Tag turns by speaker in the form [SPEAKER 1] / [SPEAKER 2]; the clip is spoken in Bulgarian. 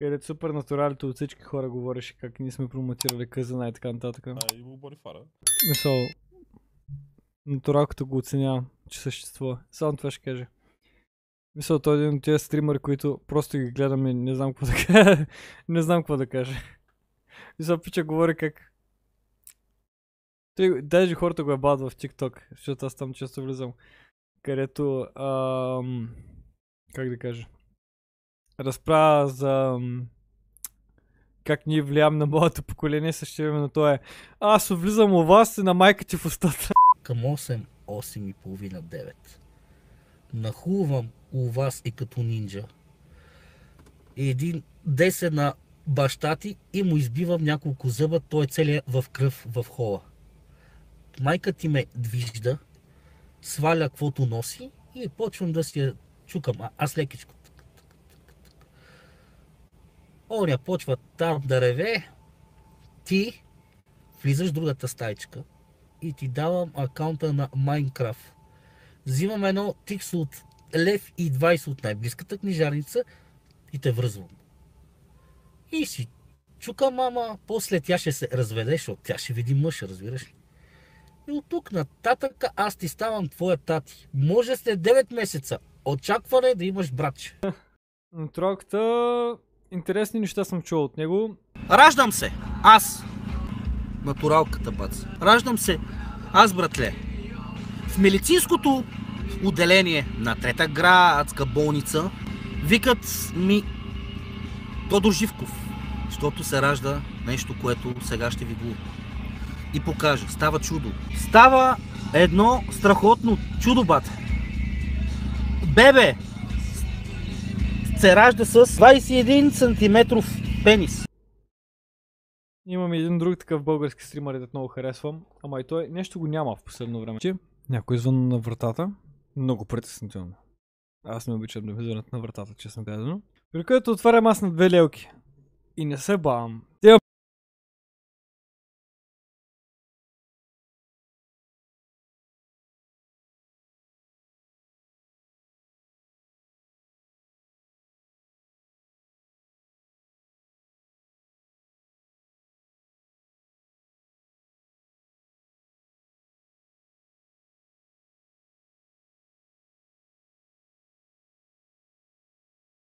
[SPEAKER 1] където супер натуралите от всички хора говореше как ние сме промотирали Казана и така нататък.
[SPEAKER 2] И Бори Фара.
[SPEAKER 1] Мисъл, натуралката го оценява, че съществува. Само това ще кажа. Мисъл, той е един от тези стримери, които просто ги гледам и не знам какво да кажа. Не знам какво да кажа. Мисъл, пича говори как... Даже хората го ебават в TikTok, защото аз там често влизам. Където... как да кажа? Разправя за... как ние влияем на моето поколение, същевременно то е аз влизам у вас и на майка ти в устата.
[SPEAKER 3] Към 8 и половина, 9. Нахлувам у вас и като нинджа. Един десен на баща ти и му избивам няколко зъба, той е целият в кръв в хола. Майка ти ме движда, сваля каквото носи и почвам да си я чукам. Аз лекичко. Оня почва там да реве, ти влизаш в другата стайчка и ти давам акаунта на Майнкрафт. Взимам едно тикс от 1,20 от най-близката книжарница и те връзвам. И си чукам, мама, после тя ще се разведе, защото тя ще види мъж, разбираш ли? И от тук нататък аз ти ставам твоя тати. Може след 9 месеца очакване да имаш братче.
[SPEAKER 1] Натуралката... интересни неща съм чул от него.
[SPEAKER 3] Раждам се, аз, натуралката бац. Раждам се, аз, братле, в медицинското отделение на Трета градска болница викат ми Тодор Живков, защото се ражда нещо, което сега ще ви го и покажа. Става чудо. Става едно страхотно чудо, бате. Бебе се ражда с 21 сантиметров пенис.
[SPEAKER 1] Имам един друг такъв български стример, дето много харесвам. Ама и той нещо го няма в последно време. Някой извън на вратата. Много притеснително. Аз не обичам да ми звънят на вратата, честно казано. При което отварям аз на 2 лелки. И не се бавам. Те